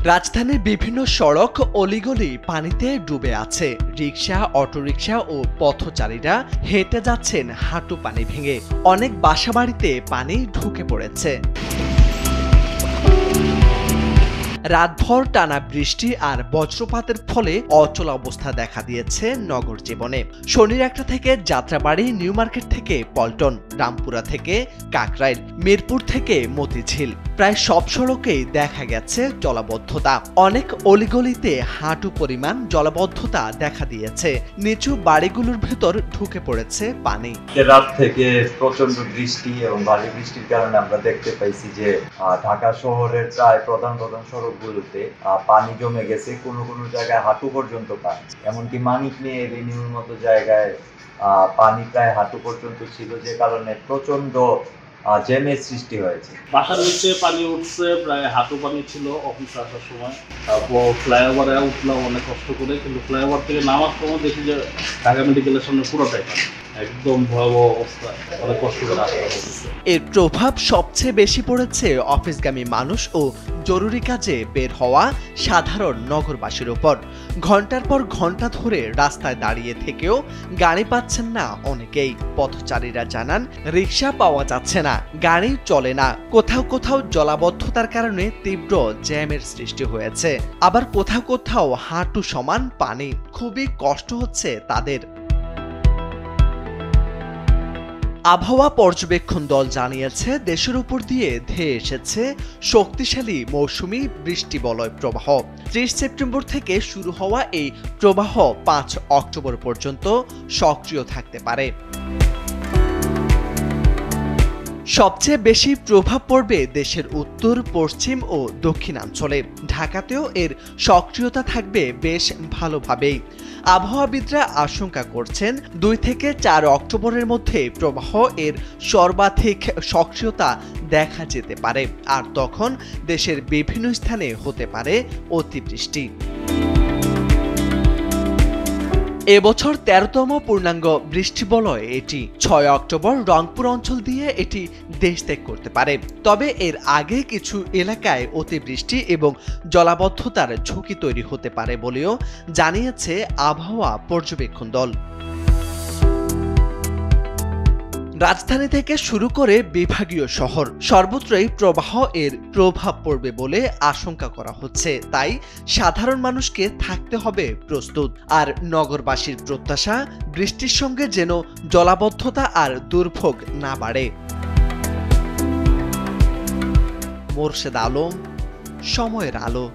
রাজধানীর বিভিন্ন সড়ক অলিগলি পানিতে ডুবে আছে। রিকশা, অটোরিকশা ও পথচারীরা হেঁটে যাচ্ছেন হাঁটু পানি ভেঙে। অনেক বাসাবাড়িতে পানি ঢুকে পড়েছে। রাতভর টানা বৃষ্টি আর বজ্রপাতের ফলে অচল অবস্থা দেখা দিয়েছে নগর জীবনে। শনির একটা থেকে যাত্রাবাড়ি, নিউ মার্কেট থেকে পল্টন, রামপুরা থেকে কাকরাইল, মিরপুর থেকে মতিঝিল, প্রায় সব সড়কেই দেখা গেছে জলাবদ্ধতা। অনেক অলিগলিতে হাঁটু পরিমাণ জলাবদ্ধতা দেখা দিয়েছে। নিচু বাড়িগুলোর ভেতর ঢুকে পড়েছে পানি। রাত থেকে প্রচন্ড বৃষ্টি এবং ভারী বৃষ্টির কারণে আমরা দেখতে পাইছি যে ঢাকা শহরের প্রায় প্রধান সড়কগুলোতে পানি জমে গেছে। কোনো কোনো জায়গায় হাঁটু পর্যন্ত পানি, এমনকি মানিক নিয়ে এভিনিউর মতো জায়গায় পানি প্রায় হাঁটু পর্যন্ত ছিল, যে কারণে প্রচন্ড জ্যামের সৃষ্টি হয়েছে। বাসার নিচে পানি উঠছে, প্রায় হাঁটু পানি ছিল অফিসে আসার সময়। তারপর ফ্লাইওভারে উঠলাম অনেক কষ্ট করে, কিন্তু ফ্লাইওভার থেকে নামার সময় দেখি যে ঢাকা মেডিকেলের সামনে পুরোটাই পানি। একদম ভয়াবহ অবস্থা, অনেক কষ্ট করে আসা হচ্ছে। এর প্রভাব সবচেয়ে বেশি পড়েছে অফিসগামী মানুষ ও জরুরি কাজে বের হওয়া সাধারণ নগরবাসীর উপর। ঘন্টার পর ঘন্টা ধরে রাস্তায় দাঁড়িয়ে থেকেও গাড়ি পাচ্ছেন না অনেকেই। পথচারীরা জানান, রিকশা পাওয়া যাচ্ছে না, গাড়ি চলে না। কোথাও কোথাও জলাবদ্ধতার কারণে তীব্র জ্যামের সৃষ্টি হয়েছে। আবার কোথাও কোথাও হাঁটু সমান পানি। খুবই কষ্ট হচ্ছে তাদের। আবহাওয়া পর্যবেক্ষণ দল জানিয়েছে, দেশের উপর দিয়ে ধেয়ে এসেছে শক্তিশালী মৌসুমি বৃষ্টিবলয় প্রবাহ। ৩০ সেপ্টেম্বর থেকে শুরু হওয়া এই প্রবাহ ৫ অক্টোবর পর্যন্ত সক্রিয় থাকতে পারে। সবচেয়ে বেশি প্রভাব পড়বে দেশের উত্তর, পশ্চিম ও দক্ষিণাঞ্চলে। ঢাকাতেও এর সক্রিয়তা থাকবে বেশ ভালোভাবেই। আবহাওয়াবিদরা আশঙ্কা করছেন, ২ থেকে ৪ অক্টোবরের মধ্যে প্রবাহ এর সর্বাধিক সক্রিয়তা দেখা যেতে পারে। আর তখন দেশের বিভিন্ন স্থানে হতে পারে অতিবৃষ্টি। এবছর ১৩তম পূর্ণাঙ্গ বৃষ্টিবলয় এটি। ৬ অক্টোবর রংপুর অঞ্চল দিয়ে এটি দেশ ত্যাগ করতে পারে। তবে এর আগে কিছু এলাকায় অতিবৃষ্টি এবং জলাবদ্ধতার ঝুঁকি তৈরি হতে পারে বলেও জানিয়েছে আবহাওয়া পর্যবেক্ষণ দল। রাজধানী থেকে শুরু করে বিভাগীয় শহর সর্বত্রই প্রবাহ এর প্রভাব পড়বে বলে আশঙ্কা করা হচ্ছে। তাই সাধারণ মানুষকে থাকতে হবে প্রস্তুত। আর নগরবাসীর প্রত্যাশা, বৃষ্টির সঙ্গে যেন জলাবদ্ধতা আর দুর্ভোগ না বাড়ে। মোরশেদ আলম, সময়ের আলো।